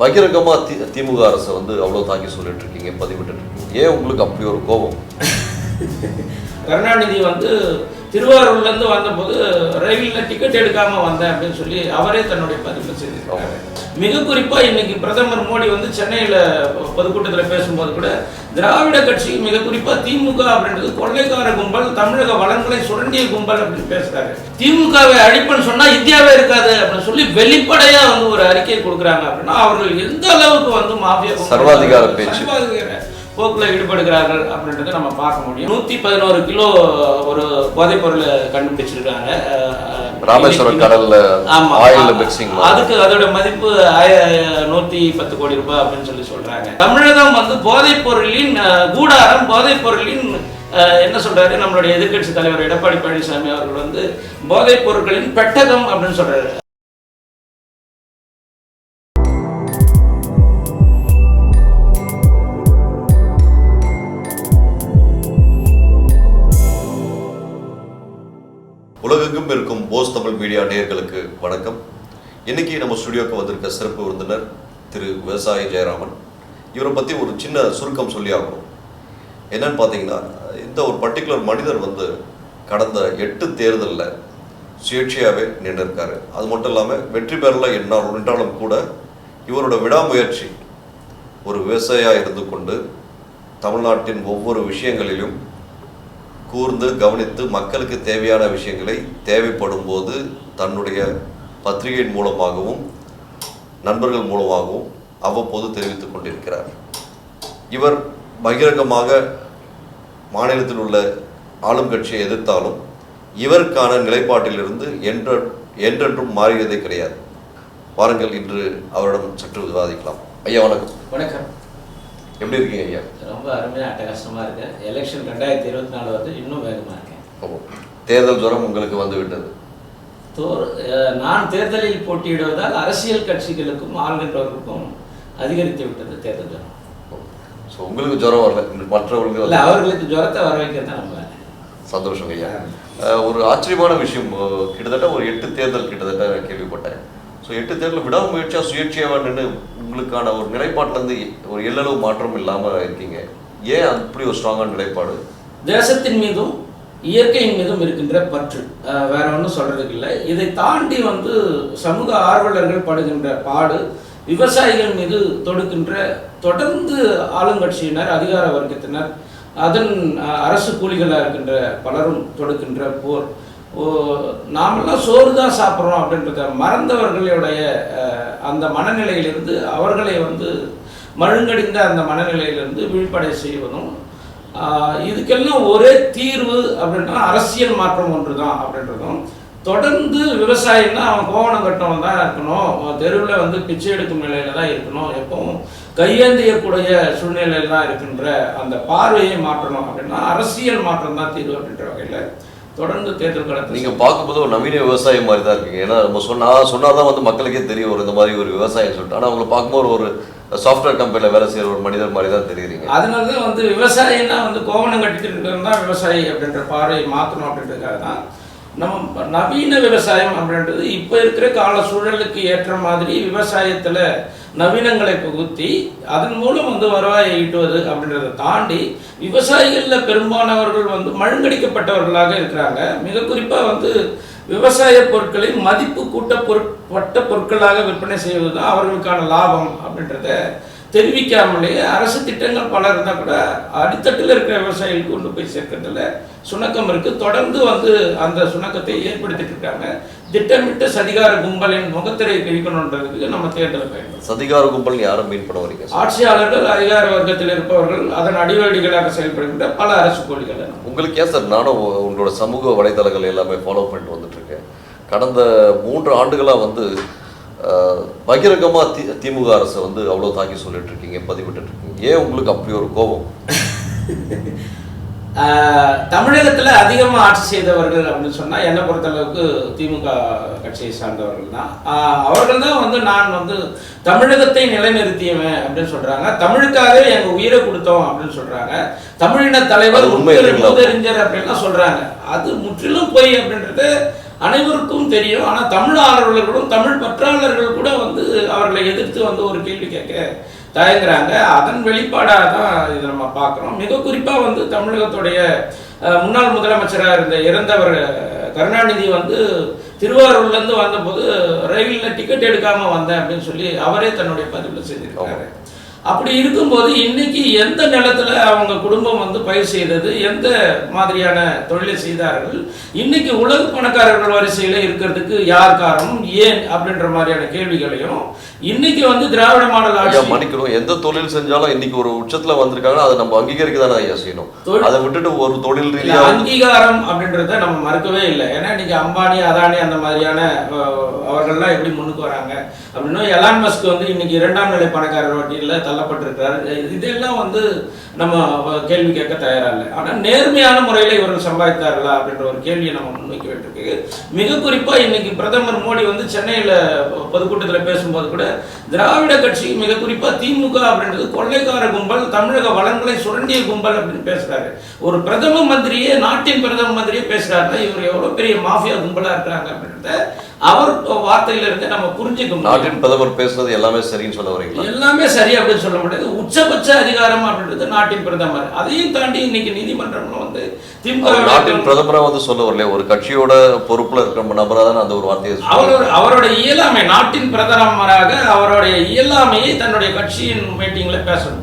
பகிரங்கமா திமுக அரசை வந்து அவ்வளவு தாக்கி சொல்லிட்டு இருக்கீங்க, பதிவிட்டு இருக்கீங்க. ஏன் உங்களுக்கு அப்படி ஒரு கோபம்? கருணாநிதி வந்து திருவாரூர்லேருந்து வந்தபோது ரயிலில் டிக்கெட் எடுக்காமல் வந்தேன் அப்படின்னு சொல்லி அவரே தன்னுடைய பதிவில் செய்திருக்காங்க. மிக குறிப்பாக இன்னைக்கு பிரதமர் மோடி வந்து சென்னையில் பொதுக்கூட்டத்தில் பேசும்போது கூட திராவிட கட்சி மிக குறிப்பாக திமுக அப்படின்றது கொள்ளைக்கார கும்பல், தமிழக வளங்களை சுரண்டிய கும்பல் அப்படின்னு பேசுறாரு. திமுகவை அழிப்புன்னு சொன்னால் இந்தியாவே இருக்காது அப்படின்னு சொல்லி வெளிப்படையாக வந்து ஒரு அறிக்கை கொடுக்குறாங்க. அப்படின்னா அவர்கள் எந்த அளவுக்கு வந்து மாஃபியா சர்வாதிகார பேச்சு போக்கில் ஈடுபடுகிறார்கள் அப்படின்றத நம்ம பார்க்க முடியும். 111 கிலோ ஒரு போதைப் பொருளை கண்டுபிடிச்சிருக்காங்க ராமேஸ்வரம் கடல்ல. அதுக்கு அதோட மதிப்பு 110 கோடி ரூபாய் அப்படின்னு சொல்லி சொல்றாங்க. தமிழகம் வந்து போதைப் பொருளின் கூடாரம், போதைப் பொருளின் என்ன சொல்றாரு நம்மளுடைய எதிர்கட்சி தலைவர் எடப்பாடி பழனிசாமி அவர்கள் வந்து போதைப் பொருட்களின் பெட்டகம் அப்படின்னு சொல்றாரு. உலகெங்கும் இருக்கும் போஸ் தமிழ் மீடியா நேயர்களுக்கு வணக்கம். இன்னைக்கு நம்ம ஸ்டுடியோக்கு வந்திருக்க சிறப்பு விருந்தினர் திரு விவசாயி ஜெயராமன். இவரை பற்றி ஒரு சின்ன சுருக்கம் சொல்லி ஆகணும். என்னன்னு பார்த்தீங்கன்னா, இந்த ஒரு பர்டிகுலர் மனிதர் வந்து கடந்த 8 தேர்தலில் சுயேட்சையாகவே நின்றிருக்காரு. அது மட்டும் இல்லாமல் வெற்றி பெறல என்றாலும் கூட இவரோட விடாமுயற்சி, ஒரு விவசாயியாக இருந்து கொண்டு தமிழ்நாட்டின் ஒவ்வொரு விஷயங்களிலும் கூர்ந்து கவனித்து மக்களுக்கு தேவையான விஷயங்களை தேவைப்படும் போது தன்னுடைய பத்திரிகையின் மூலமாகவும் நண்பர்கள் மூலமாகவும் அவ்வப்போது தெரிவித்துக் கொண்டிருக்கிறார். இவர் பகிரங்கமாக மாநிலத்தில் உள்ள ஆளும் கட்சியை எதிர்த்தாலும் இவருக்கான நிலைப்பாட்டிலிருந்து என்றென்றும் மாறியதே கிடையாது. வாருங்கள், இன்று அவரிடம் சற்று விவாதிக்கலாம். ஐயா வணக்கம். வணக்கம். எப்படி இருக்கீங்க ஐயா? ரொம்ப அருமையாக அட்டகாசமாக இருக்கேன். எலெக்ஷன் 2024 வந்து இன்னும் வேகமாக இருக்கேன். தேர்தல் ஜுரம் உங்களுக்கு வந்து விட்டது? நான் தேர்தலில் போட்டியிடுவதால் அரசியல் கட்சிகளுக்கும் ஆளுநர்களுக்கும் அதிகரித்து விட்டது தேர்தல் ஜுரம். ஸோ உங்களுக்கு ஜுரம் வரல, மற்றவர்களுக்கு இல்லை, அவர்களுக்கு ஜுரத்தை வர வைக்கிறது தான் நம்ம. சந்தோஷம் ஐயா. ஒரு ஆச்சரியமான விஷயம், கிட்டத்தட்ட ஒரு 8 தேர்தல் கிட்டத்தட்ட நான் கேள்விப்பட்டேன். ஸோ 8 தேர்தல் விடாமுயற்சியாக சுயேட்சையாக நின்று உங்களுக்கான ஒரு நிலைப்பாட்டிலேருந்து ஒரு எல்லளவு மாற்றம் இல்லாமல் இருக்கீங்க. ஏன் அப்படி ஒரு ஸ்ட்ராங்கான நிலைப்பாடு? தேசத்தின் மீதும் இயற்கையின் மீதும் இருக்கின்ற பற்று, வேற ஒன்றும் சொல்றதுக்கு இல்லை. இதை தாண்டி வந்து சமூக ஆர்வலர்கள் படுகின்ற பாடு, விவசாயிகள் மீது தொடுக்கின்ற தொடர்ந்து ஆளுங்கட்சியினர், அதிகார வர்க்கத்தினர், அதன் அரசு கூலிகளாக இருக்கின்ற பலரும் தொடுக்கின்ற போர், நாமெல்லாம் சோறு தான் சாப்பிட்றோம் அப்படின்றத மறந்தவர்களுடைய அந்த மனநிலையிலிருந்து அவர்களை வந்து மழுங்கடிந்த அந்த மனநிலையிலிருந்து விழிப்படை செய்வதும், இதுக்கெல்லாம் ஒரே தீர்வு அப்படின்னா அரசியல் மாற்றம் ஒன்று தான் அப்படின்றதும், தொடர்ந்து விவசாயின்னா அவன் கோவணம் கட்டவன் தான் இருக்கணும், தெருவில் வந்து பிச்சை எடுக்கும் நிலையில தான் இருக்கணும், எப்பவும் கையேந்தியக்கூடிய சூழ்நிலையில் தான் இருக்கின்ற அந்த பார்வையை மாற்றணும் அப்படின்னா அரசியல் மாற்றம் தான் தீர்வு அப்படின்ற வகையில் தொடர்ந்து தேர்தல் காலத்தில் நீங்கள் பார்க்கும்போது ஒரு நவீன விவசாயம் மாதிரி தான் இருக்கீங்க. ஏன்னா நம்ம சொன்னாதான் வந்து மக்களுக்கே தெரியும் ஒரு இந்த மாதிரி ஒரு விவசாயம் சொல்லிட்டு. ஆனால் அவங்களை பார்க்கும்போது ஒரு சாஃப்ட்வேர் கம்பெனியில் வேலை செய்கிற ஒரு மனிதர் மாதிரி தான் தெரியுறீங்க. அதனால தான் வந்து விவசாயின்னா வந்து கோவணம் கட்டிட்டு இருக்கிறது தான் விவசாயி அப்படின்ற பார்வை மாற்றணும் அப்படின்றதுக்காக தான் நம்ம நவீன விவசாயம் அப்படின்றது இப்போ இருக்கிற கால சூழலுக்கு ஏற்ற மாதிரி விவசாயத்தில் நவீனங்களை புகுத்தி அதன் மூலம் வந்து வருவாயை ஈட்டுவது அப்படின்றத தாண்டி விவசாயிகளில் பெரும்பாலானவர்கள் வந்து மழுங்கடிக்கப்பட்டவர்களாக இருக்கிறாங்க. மிக குறிப்பாக வந்து விவசாய பொருட்களை மதிப்பு கூட்டப்பட்ட பொருட்களாக விற்பனை செய்வது தான் அவர்களுக்கான லாபம் அப்படின்றத தெரிவிக்காமலேயே அரசு திட்டங்கள் பல இருந்தால் கூட அடித்தட்டில் இருக்கிற விவசாயிகளுக்கு கொண்டு போய் சேர்க்கறதுல சுணக்கம் இருக்குது. தொடர்ந்து வந்து அந்த சுணக்கத்தை ஏற்படுத்திட்டு இருக்காங்க. திட்டமிட்ட சதிகார கும்பலின் முகத்திரை கிழிக்கணுன்றதுக்கு நம்ம தேர்தலை பயன்படும். சதிகார கும்பல் யாரும் மீன் பண்ண வரீங்க? ஆட்சியாளர்கள், அதிகார வர்க்கத்தில் இருப்பவர்கள், அதன் அடிவடிகளாக செயல்படுகின்ற பல அரசு கோழிகள். உங்களுக்கு ஏன் சார், நானும் உங்களோட சமூக வலைதளங்கள் எல்லாமே ஃபாலோ பண்ணிட்டு வந்துட்டு இருக்கேன். கடந்த 3 ஆண்டுகளாக வந்து பகிரங்கமா திமுக அரசை வந்து அவ்வளோ தாக்கி சொல்லிட்டு இருக்கீங்க, பதிவிட்டு இருக்கீங்க. ஏன் உங்களுக்கு அப்படி ஒரு கோபம்? தமிழகத்தில் அதிகமாக ஆட்சி செய்தவர்கள் அப்படின்னு சொன்னால் என்னை பொறுத்தளவுக்கு திமுக கட்சியை சார்ந்தவர்கள் தான். அவர்கள் தான் வந்து நான் வந்து தமிழகத்தை நிலைநிறுத்தியவன் அப்படின்னு சொல்கிறாங்க. தமிழுக்காகவே எங்கள் உயிரை கொடுத்தோம் அப்படின்னு சொல்கிறாங்க. தமிழின தலைவர், முதலறிஞர் அப்படின்லாம் சொல்கிறாங்க. அது முற்றிலும் பொய் அப்படின்றது அனைவருக்கும் தெரியும். ஆனால் தமிழ் ஆர்வலர்களும் தமிழ் பற்றாளர்கள் கூட வந்து அவர்களை எதிர்த்து வந்து ஒரு கேள்வி கேட்க தயங்குறாங்க. அதன் வெளிப்பாடாக தான் இதை நம்ம பார்க்குறோம். மிக குறிப்பாக வந்து தமிழகத்துடைய முன்னாள் முதலமைச்சராக இருந்த இறந்தவர் கருணாநிதி வந்து திருவாரூர்லேருந்து வந்தபோது ரயிலில் டிக்கெட் எடுக்காமல் வந்தேன் அப்படின்னு சொல்லி அவரே தன்னுடைய பதிவில் செஞ்சிருக்காரு. அப்படி இருக்கும்போது இன்னைக்கு எந்த நிலத்துல அவங்க குடும்பம் வந்து பயிர் செய்தது, எந்த மாதிரியான தொழிலை செய்தார்கள், இன்னைக்கு உலக பணக்காரர்கள் வரிசையில இருக்கிறதுக்கு யார் காரணம், ஏன் அப்படின்ற மாதிரியான கேள்விகளையும் இன்னைக்கு வந்து திராவிட மாடல் ஆட்சி மன்னிக்கணும், எந்த தொழில் செஞ்சாலும் இன்னைக்கு ஒரு உச்சத்துல வந்திருக்காங்க, அதை நம்ம அங்கீகரிக்க தானே ஐயா செய்யணும். அதை விட்டுட்டு ஒரு தொழில் ரீதியா அங்கீகாரம் அப்படின்றத நம்ம மறுக்கவே இல்லை. ஏன்னா இன்னைக்கு அம்பானி அதானி அந்த மாதிரியான அவர்கள்லாம் எப்படி முன்னுக்கு வராங்க அப்படின்னா, எலான் மஸ்க் வந்து இன்னைக்கு 2ஆம் நிலை பணக்காரர் வட்டியில் தள்ளப்பட்டிருக்கிறார். இதெல்லாம் வந்து நம்ம கேள்வி கேட்க தயாரா இல்லை. ஆனால் நேர்மையான முறையில் இவர்கள் சம்பாதித்தார்களா அப்படின்ற ஒரு கேள்வியை நம்ம முன்வைக்க வேண்டியிருக்கு. மிக குறிப்பா இன்னைக்கு பிரதமர் மோடி வந்து சென்னையில் பொதுக்கூட்டத்தில் பேசும்போது கூட திராவிட கட்சி மிக குறிப்பா திமுக அப்படின்றது கொள்ளைக்கார கும்பல், தமிழக வளங்களை சுரண்டிய கும்பல் அப்படின்னு பேசுறாரு. ஒரு பிரதம மந்திரியே, நாட்டின் பிரதம மந்திரியே பேசுறாருன்னா இவர் எவ்வளவு பெரிய மாஃபியா கும்பலா இருக்கிறாங்க அப்படின்றத அவர் வார்த்தையில இருந்து நம்ம புரிஞ்சுக்க முடியும். நாட்டின் பிரதமர் பேசுறது எல்லாமே சரின்னு சொல்ல வரீங்களா? எல்லாமே சரி அப்படின்னு சொல்ல முடியாது. உச்சபட்ச அதிகாரம் அப்படின்றது நாட்டின் பிரதமர். அதையும் தாண்டி இன்னைக்கு நீதிமன்றம்ல வந்து திமுக நாட்டின் பிரதமரா வந்து சொல்ல வரல, ஒரு கட்சியோட பொறுப்புல இருக்கிற நபரா தான் அந்த ஒரு வார்த்தையை அவருடைய இயலாமை, நாட்டின் பிரதமராக அவருடைய இயலாமையை தன்னுடைய கட்சியின் மீட்டிங்ல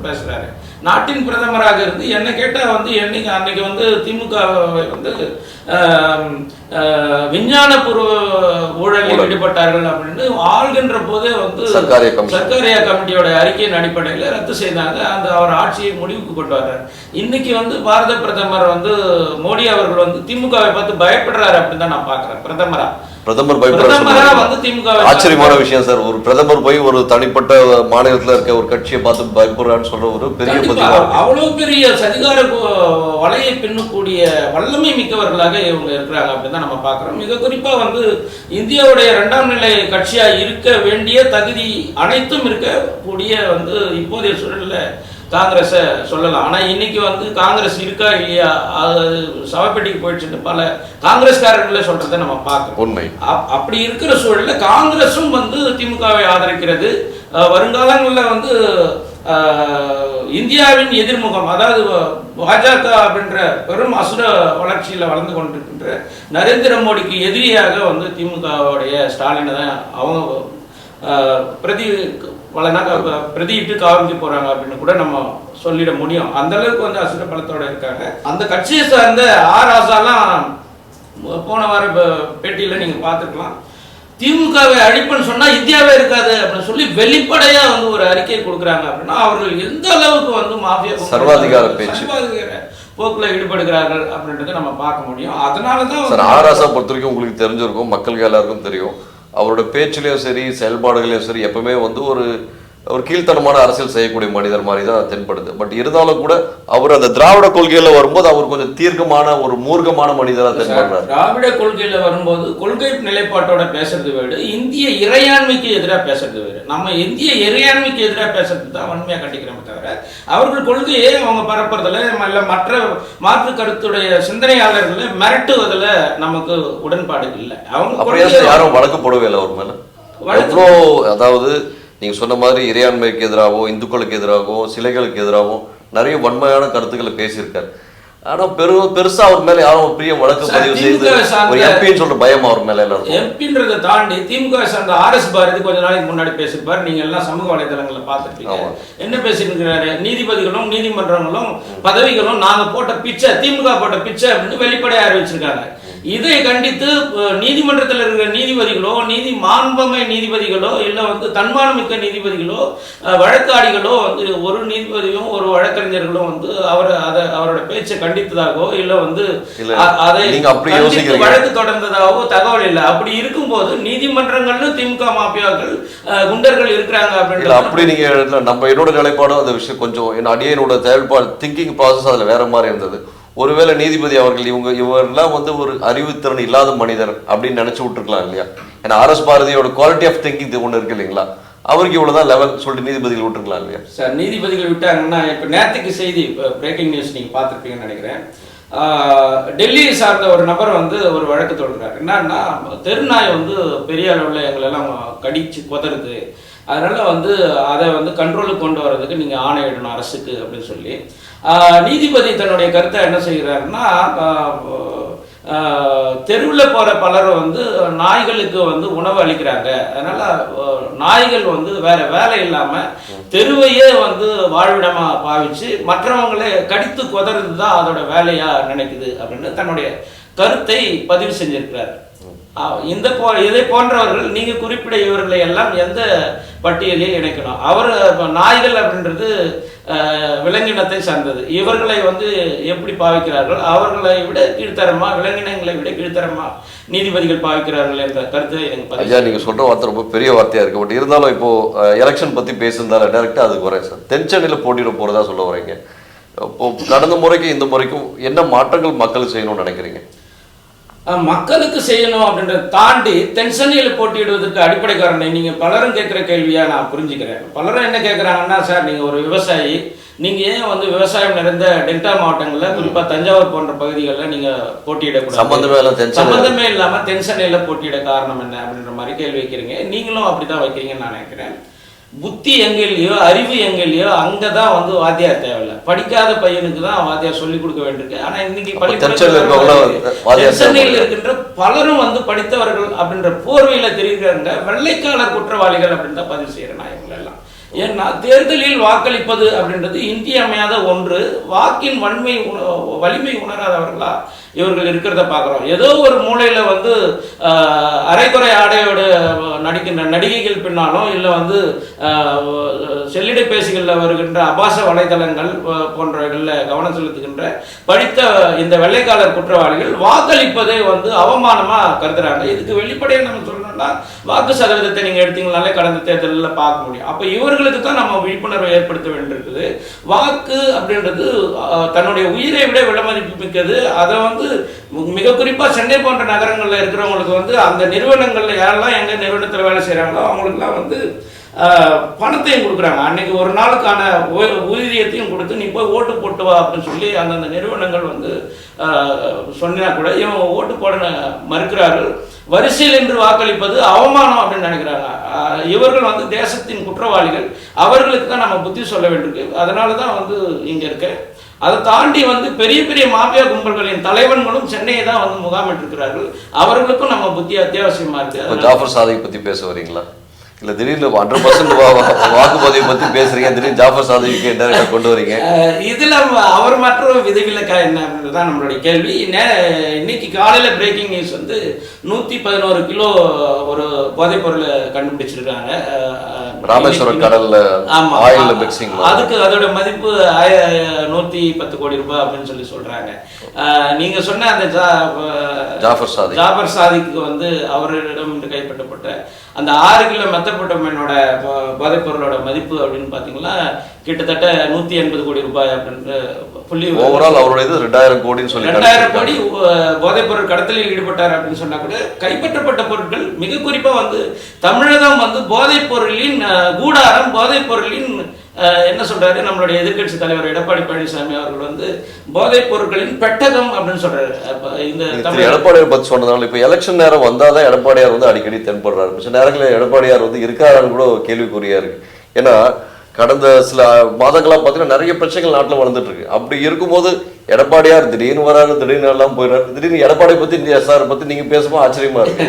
பேசுறாரு. நாட்டின் பிரதமராக இருந்து என்ன கேட்டா வந்து என்னைக்கு அன்னைக்கு வந்து திமுக வந்து விஞ்ஞானபூர்வ ஊழலில் ஈடுபட்டார்கள் அப்படின்னு ஆள்கின்ற போதே வந்து சர்க்காரியா கமிட்டியோட அறிக்கையின் அடிப்படையில் ரத்து செய்தாங்க. அந்த அவர் ஆட்சியை முடிவுக்கு கொண்டு வர்றார். இன்னைக்கு வந்து பாரத பிரதமர் வந்து மோடி அவர்கள் வந்து திமுகவை பார்த்து பயப்படுறாரு அப்படின்னு தான் நான் பாக்குறேன். பிரதமர் ஆச்சரியமான விஷயம் சார். ஒரு பிரதமர் போய் ஒரு தனிப்பட்ட மாநிலத்தில் இருக்க ஒரு கட்சியை பார்த்து பயப்படுறான்னு சொல்ற ஒரு பெரிய பதிவு. அவ்வளவு பெரிய சதிகார வலையை பின்னக்கூடிய வல்லமை மிக்கவர்களாக இவங்க இருக்கிறாங்க அப்படின்னு தான் நம்ம பார்க்கிறோம். மிக குறிப்பா வந்து இந்தியாவுடைய 2ஆம் நிலை கட்சியா இருக்க வேண்டிய தகுதி அனைத்தும் இருக்கக்கூடிய வந்து இப்போதைய சூழல்ல காங்கிரஸை சொல்லலாம். ஆனால் இன்னைக்கு வந்து காங்கிரஸ் இருக்கா இல்லையா, அது சவப்பெட்டிக்கு போயிடுச்சுன்னு பல காங்கிரஸ்காரர்களே சொல்றதை நம்ம பார்க்கணும். உண்மை. அப்படி இருக்கிற சூழலில் காங்கிரஸும் வந்து திமுகவை ஆதரிக்கிறது. வருங்காலங்களில் வந்து இந்தியாவின் எதிர்முகம், அதாவது பாஜக அப்படின்ற பெரும் அசுர வளர்ச்சியில் வளர்ந்து கொண்டிருக்கின்ற நரேந்திர மோடிக்கு எதிரியாக வந்து திமுகவுடைய ஸ்டாலினை தான் அவங்க பிரதியிட்டு காவிக்கு போறாங்க அப்படின்னு கூட நம்ம சொல்லிட முடியும். அந்த அளவுக்கு வந்து அசுர பலத்தோட இருக்காங்க. அந்த கட்சியை சார்ந்த ஆராசாலாம் போன வார பேட்டியில நீங்க பார்த்துக்கலாம். திமுகவை அழிப்புன்னு சொன்னா இந்தியாவே இருக்காது அப்படின்னு சொல்லி வெளிப்படையா வந்து ஒரு அறிக்கை கொடுக்குறாங்க. அப்படின்னா அவர்கள் எந்த அளவுக்கு வந்து மாஃபியா சர்வாதிகார பேச்சு போக்குல ஈடுபடுகிறார்கள் அப்படின்றத நம்ம பார்க்க முடியும். அதனாலதான் ஆராசா பொறுத்த வரைக்கும் உங்களுக்கு தெரிஞ்சிருக்கும், மக்களுக்கு எல்லாருக்கும் தெரியும். அவரோட பேச்சிலையும் சரி செயல்பாடுகளையும் சரி எப்பவுமே வந்து ஒரு கீழ்த்தனமான அரசியல் செய்யக்கூடிய மனிதர் மாதிரி தான் தென்படுது. பட் இருந்தாலும் கூட அவர் அந்த திராவிட கொள்கையில வரும்போது அவர் கொஞ்சம் தீர்க்கமான ஒரு மூர்க்கமான மனிதராக தென்படுறாரு. திராவிட கொள்கையில வரும்போது கொள்கை நிலைப்பாட்டோட பேசுறது வேறு, இந்திய இறையாண்மைக்கு எதிராக பேசுறது வேறு. நம்ம இந்திய இறையாண்மைக்கு எதிராக பேசுறது தான் வன்மையா கண்டிக்கிறோமே தவிர அவர்கள் கொள்கையை அவங்க பரப்புறதுல இல்ல மற்ற மாற்று கருத்துடைய சிந்தனையாளர்களை மிரட்டுவதில் நமக்கு உடன்பாடு இல்லை. அவங்க யாரும் வழக்கு போடவே இல்லை அவர் மேல. எவ்வளோ, அதாவது நீங்க சொன்ன மாதிரி இறையாண்மைக்கு எதிராகவும் இந்துக்களுக்கு எதிராகவும் சிலைகளுக்கு எதிராகவும் நிறைய வன்மையான கருத்துக்களை பேசியிருக்காரு. ஆனா பெருசா அவர் மேல யாரும் பெரிய வழக்கு பதிவு செய்து ஒரு எம்பின்னு சொல்ற பயம் அவர் மேல எல்லாரும். எம்பின்றதை தாண்டி திமுக சார்ந்த RS பாரதி கொஞ்ச நாளைக்கு முன்னாடி பேசியிருப்பாரு. நீங்க எல்லாம் சமூக வலைதளங்களை பார்த்துருப்பீங்க. என்ன பேசியிருக்கிறாரு, நீதிபதிகளும் நீதிமன்றங்களும் பதவிகளும் நாங்க போட்ட பிச்சை, திமுக போட்ட பிச்சை அப்படின்னு வெளிப்படையா அறிவிச்சிருக்காங்க. இதை கண்டித்து நீதிமன்றத்தில் இருக்கிற நீதிபதிகளோ மாண்பமை நீதிபதிகளோ இல்ல வந்து தன்மானமிக்க நீதிபதிகளோ வழக்காடிகளோ வந்து ஒரு நீதிபதியும் ஒரு வழக்கறிஞர்களும் வந்து அவரோட பேச்சை கண்டித்ததாகவோ இல்ல வந்து அதை வழக்கு தொடர்ந்ததாகவோ தகவல் இல்லை. அப்படி இருக்கும்போது நீதிமன்றங்கள்ல திமுக மாஃபியாக்கள் குண்டர்கள் இருக்கிறாங்க அப்படின்னு அப்படி நீங்க நம்ம என்னோட நிலைப்பாடும் அந்த விஷயம் கொஞ்சம் அடியனோட செயல்பாடு திங்கிங் ப்ராசஸ் அதுல வேற மாதிரி இருந்தது. ஒருவேளை நீதிபதி அவர்கள் இவரெல்லாம் வந்து ஒரு அறிவுத்திறன் இல்லாத மனிதர் அப்படின்னு நினைச்சு விட்டுருக்கலாம் இல்லையா? ஏன்னா RS பாரதியோட குவாலிட்டி ஆஃப் திங்கிங் ஒன்று இருக்கு இல்லைங்களா, அவருக்கு இவ்வளவுதான் லெவல் சொல்லிட்டு நீதிபதிகள் விட்டுருக்கலாம் இல்லையா? சார் நீதிபதிகள் விட்டாங்கன்னா இப்போ நேற்றுக்கு செய்தி பிரேக்கிங் நியூஸ் நீங்க பார்த்துருப்பீங்கன்னு நினைக்கிறேன். டெல்லியை சார்ந்த ஒரு நபர் வந்து ஒரு வழக்கு தொடர்றாரு. என்னன்னா, தெருநாய் வந்து பெரிய அளவில் எங்களெல்லாம் கடிச்சு கொதறுது, அதனால வந்து அதை வந்து கண்ட்ரோலுக்கு கொண்டு வர்றதுக்கு நீங்கள் ஆணையிடணும் அரசுக்கு அப்படின்னு சொல்லி நீதிபதி தன்னுடைய கருத்தை என்ன செய்கிறாருன்னா, தெருவில் போகிற பலர் வந்து நாய்களுக்கு வந்து உணவு அளிக்கிறாங்க, அதனால நாய்கள் வந்து வேற வேலை இல்லாமல் தெருவையே வந்து வாழ்விடமாக பாவிச்சு மற்றவங்களை கடித்து கொதறது தான் அதோட வேலையாக நினைக்குது அப்படின்னு தன்னுடைய கருத்தை பதிவு செஞ்சிருக்கிறார். இதை போன்றவர்கள் நீங்கள் குறிப்பிட இவர்களை எல்லாம் எந்த பட்டியலில் இணைக்கணும்? அவர் நாய்கள் அப்படின்றது விலங்கினத்தை சார்ந்தது. இவர்களை வந்து எப்படி பாவிக்கிறார்கள்? அவர்களை விட கீழ்த்தரமா, விலங்கினங்களை விட கீழ்த்தரமா நீதிபதிகள் பாவிக்கிறார்கள் என்ற கருத்தை எனக்கு ஐயா நீங்கள் சொல்கிற வார்த்தை ரொம்ப பெரிய வார்த்தையாக இருக்கு. பட் இருந்தாலும் இப்போ எலெக்ஷன் பற்றி பேசுறதால டைரெக்டாக அதுக்கு வரேன் சார். தென்சென்னையில் போட்டியிட போகிறதா சொல்ல வரீங்க. இப்போ கடந்த முறைக்கும் இந்த முறைக்கும் என்ன மாற்றங்கள் மக்களுக்கு செய்யணும்னு நினைக்கிறீங்க? மக்களுக்கு செய்யணும் அப்படின்றத தாண்டி தென்சென்னையில் போட்டியிடுவதற்கு அடிப்படை காரணம் நீங்கள் பலரும் கேட்குற கேள்வியாக நான் புரிஞ்சுக்கிறேன். பலரும் என்ன கேட்குறாங்கன்னா, சார் நீங்கள் ஒரு விவசாயி, நீங்கள் ஏன் வந்து விவசாயம் நிறைந்த டெல்டா மாவட்டங்களில் குறிப்பாக தஞ்சாவூர் போன்ற பகுதிகளில் நீங்கள் போட்டியிடக்கூடாது, சம்பந்தமே இல்லாமல் தென்சென்னையில் போட்டியிட காரணம் என்ன அப்படின்ற மாதிரி கேள்வி வைக்கிறீங்க. நீங்களும் அப்படி தான் வைக்கிறீங்கன்னு நான் நினைக்கிறேன். புத்தி எங்கேலையோ அறிவு எங்கேலையோ அங்கே தான் வந்து வாத்தியார் தேவையில்லை. படிக்காத பையனுக்கு தான் வாத்தியார் சொல்லிக் கொடுக்க வேண்டியிருக்கு. ஆனால் இன்னைக்கு சென்னையில் இருக்கின்ற பலரும் வந்து படித்தவர்கள் அப்படின்ற போர்வையில் தெரிவிக்கிறாங்க. வெள்ளைக்காலர் குற்றவாளிகள் அப்படின்னு தான் பதிவு செய்கிறேன் நான் இவங்க எல்லாம். ஏன்னா தேர்தலில் வாக்களிப்பது அப்படின்றது இன்றியமையாத ஒன்று. வாக்கின் வலிமை உணராதவர்களா இவர்கள் இருக்கிறத பார்க்குறோம். ஏதோ ஒரு மூலையில் வந்து அரைக்குறை ஆடையோடு நடிக்கின்ற நடிகைகள் பின்னாலும், இல்லை வந்து செல்லிடை பேசிகளில் வருகின்ற அபாச வலைதளங்கள் போன்றவைகளில் கவனம் செலுத்துகின்ற படித்த இந்த வெள்ளைக்காலர் குற்றவாளிகள் வாக்களிப்பதை வந்து அவமானமாக கருதுறாங்க. இதுக்கு வெளிப்படையாக நம்ம சொல்லணும்னா, வாக்கு சதவீதத்தை நீங்கள் எடுத்தீங்கனாலே கடந்த தேர்தலில் பார்க்க முடியும். அப்போ இவர்களுக்கு தான் நம்ம விழிப்புணர்வை ஏற்படுத்த வேண்டியிருக்குது. வாக்கு அப்படின்றது தன்னுடைய உயிரை விட விலைமதிப்பு மிக்கது. அதை வந்து மிக குறிப்பா சென்னை போன்ற நகரங்கள்ல இருக்கிறவங்களுக்கு வந்து அந்த நிறுவனங்கள்ல யாரெல்லாம் எங்க நிறுவனத்தில் வேலை செய்யறாங்களோ அவங்களுக்குலாம் வந்து பணத்தையும் கொடுக்குறாங்க. அன்னைக்கு ஒரு நாளுக்கான ஊதியத்தையும் கொடுத்து நீ போய் ஓட்டு போட்டு வா அப்படின்னு சொல்லி அந்தந்த நிறுவனங்கள் வந்து சொன்னா கூட இவங்க ஓட்டு போட மறுக்கிறார்கள். வரிசையில் என்று வாக்களிப்பது அவமானம் அப்படின்னு நினைக்கிறாங்க. இவர்கள் வந்து தேசத்தின் குற்றவாளிகள். அவர்களுக்கு தான் நம்ம புத்தி சொல்ல வேண்டியிருக்கு. அதனால தான் வந்து இங்க இருக்க. அதை தாண்டி வந்து பெரிய பெரிய மாஃபியா கும்பல்களின் தலைவன்களும் சென்னையை தான் வந்து முகாமிட்டிருக்கிறார்கள். அவர்களுக்கும் நம்ம புத்தி அத்தியாவசியமா இருக்கு. ஜாஃபர் சாதிக் பத்தி பேச வரீங்களா? இல்ல திடீர்னு 100% வாக்குப்பதிவை பத்தி பேசுறீங்க, திடீர்னு ஜாஃபர் சாதிக்கு டைரக்டா கொண்டு வரீங்க. இதுல அவர் மற்றொரு விதிவிலக்கா என்ன அப்படின்றதான் நம்மளுடைய கேள்வி. இன்னைக்கு காலையில பிரேக்கிங் நியூஸ் வந்து 111 கிலோ ஒரு போதைப் பொருளை கண்டுபிடிச்சிருக்காங்க ராமேஸ்வரம் கடல்ல. அதுக்கு அதோட மதிப்பு 110 கோடி ரூபாய் அப்படின்னு சொல்லி சொல்றாங்க. நீங்க சொன்ன அந்த ஜாஃபர் சாதிக்கு வந்து அவரிடம் கைப்பற்றப்பட்ட அந்த 6 கிலோ மெத்தப்பட்டமனோட போதைப் பொருளோட மதிப்பு அப்படின்னு பாத்தீங்கன்னா கிட்டத்தட்ட 180 கோடி ரூபாய் அப்படின்ற புள்ளி. ஓவரால் அவருடைய 2000 கோடின்னு சொல்லி 2000 கோடி போதைப் பொருள் கடத்தலில் ஈடுபட்டார் அப்படின்னு சொன்னா கூட கைப்பற்றப்பட்ட பொருட்கள் மிக குறிப்பா வந்து தமிழகம் வந்து போதைப் பொருளின் கூடாரம், போதைப் பொருளின் என்ன சொல்றாரு நம்மளுடைய எதிர்கட்சி தலைவர் எடப்பாடி பழனிசாமி அவர்கள் வந்து போதைப் பொருட்களின் பெட்டகம் அப்படின்னு சொல்றாரு. இந்த எடப்பாடியார் பத்தி சொன்னதால இப்ப எலெக்ஷன் நேரம் வந்தாதான் எடப்பாடியார் வந்து அடிக்கடி தென்படுறாரு. சில நேரங்களில் எடப்பாடியார் வந்து இருக்காரான்னு கூட கேள்விக்குறியா இருக்கு. ஏன்னா கடந்த சில மாதங்களா பார்த்தீங்கன்னா நிறைய பிரச்சனைகள் நாட்டில் வளர்ந்துட்டு இருக்கு. அப்படி இருக்கும்போது எடப்பாடியார் திடீர்னு வராரு, திடீர்னு எல்லாம் போயிடுறாரு. திடீர்னு எடப்பாடி பத்தி எஸ்ஆர் பத்தி நீங்க பேசும்போது ஆச்சரியமா இருக்கு.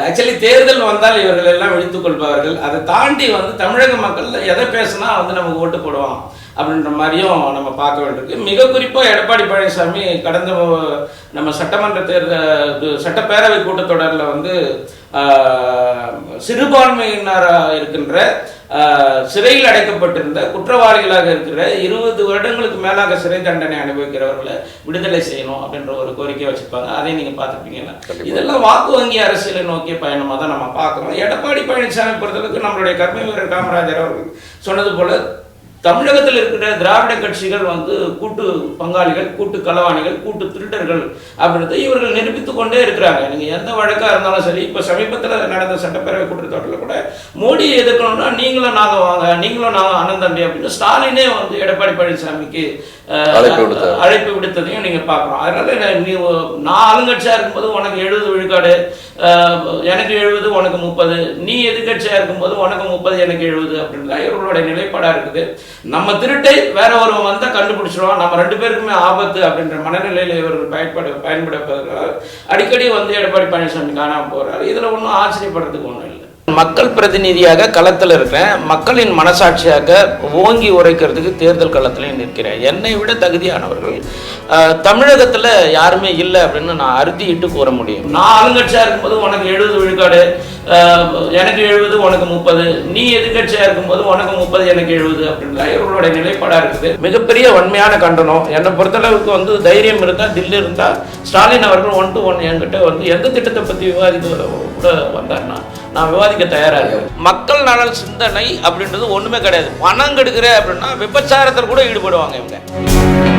ஆக்சுவலி தேர்தல் வந்தால் இவர்கள் எல்லாம் விழித்துக் கொள்பவர்கள். அதை தாண்டி வந்து தமிழக மக்கள் எதை பேசினா வந்து நமக்கு ஓட்டு போடுவோம் அப்படின்ற மாதிரியும் நம்ம பார்க்க வேண்டியிருக்கு. மிக குறிப்பாக எடப்பாடி பழனிசாமி கடந்த நம்ம சட்டமன்ற தேர்தல் சட்டப்பேரவை கூட்டத்தொடரில் வந்து சிறுபான்மையினராக இருக்கின்ற சிறையில் அடைக்கப்பட்டிருந்த குற்றவாளிகளாக இருக்கிற 20 வருடங்களுக்கு மேலாக சிறை தண்டனை அனுபவிக்கிறவர்களை விடுதலை செய்யணும் அப்படின்ற ஒரு கோரிக்கை வச்சிருப்பாங்க. அதை நீங்க பார்த்துருப்பீங்கன்னா இதெல்லாம் வாக்கு வங்கி அரசியலை நோக்கிய பயணமாக தான் நம்ம பார்க்கிறோம். எடப்பாடி பழனிசாமி பொறுத்தளவுக்கு நம்மளுடைய கர்ம வீரர் காமராஜர் அவர்கள் சொன்னது போல தமிழகத்தில் இருக்கிற திராவிட கட்சிகள் வந்து கூட்டு பங்காளிகள், கூட்டு களவாணிகள், கூட்டு திருடர்கள் அப்படின்றத இவர்கள் நிரூபித்துக் கொண்டே இருக்கிறாங்க. நீங்க எந்த வழக்கா இருந்தாலும் சரி, இப்ப சமீபத்தில் நடந்த சட்டப்பேரவை கூட்டத்தொடரில் கூட மோடியை எதிர்க்கணும்னா நீங்களும் நாங்க வாங்க, நீங்களும் நாங்க அண்ணன் தம்பி அப்படின்னு ஸ்டாலினே வந்து எடப்பாடி பழனிசாமிக்கு அழைப்பு விடுத்ததையும் நீங்கள் பார்க்குறோம். அதனால் நான் ஆளுங்கட்சியாக இருக்கும்போது உனக்கு 70 விழுக்காடு, எனக்கு 70 உனக்கு 30, நீ எதிர்கட்சியாக இருக்கும்போது உனக்கு 30 எனக்கு 70 அப்படின்றதா இவர்களுடைய நிலைப்பாடாக இருக்குது. நம்ம திருட்டை வேற ஒருவன் வந்தால் கண்டுபிடிச்சிடுவோம், நம்ம 2 பேருக்குமே ஆபத்து அப்படின்ற மனநிலையில் இவர்கள் பயன்படுத்துவதற்காக அடிக்கடி வந்து எடப்பாடி பழனிசாமி காணாமல் போகிறார். இதில் ஒன்றும் ஆச்சரியப்படுறதுக்கு ஒன்றும் இல்லை. மக்கள் பிரதிநிதியாக களத்தில் இருக்கிறேன், மக்களின் மனசாட்சியாக ஓங்கி உரைக்கிறதுக்கு தேர்தல் களத்திலையும் நிற்கிறேன். என்னை விட தகுதியானவர்கள் தமிழகத்தில் யாருமே இல்லை அப்படின்னு நான் அறுதிட்டு கூற முடியும். நான் ஆளுங்கட்சியாக இருக்கும்போது உனக்கு 70 விழுக்காடு, எனக்கு 70 உனக்கு 30, நீ எதிர்கட்சியாக இருக்கும்போது உனக்கு 30 எனக்கு 70 அப்படின்றதா இவர்களுடைய நிலைப்பாடாக இருக்குது. மிகப்பெரிய வன்மையான கண்டனம். என்னை பொறுத்தளவுக்கு வந்து தைரியம் இருந்தால், தில்லு இருந்தால் ஸ்டாலின் அவர்கள் 1 to 1 என்கிட்ட வந்து எந்த திட்டத்தை பற்றி விவாதிக்க கூட வந்தார்னா நான் விவாதிக்க தயாராக இருக்கேன். மக்கள் நலன் சிந்தனை அப்படின்றது ஒன்றுமே கிடையாது. பணம் கெடுக்கிற அப்படின்னா விபச்சாரத்தில் கூட ஈடுபடுவாங்க இவங்க.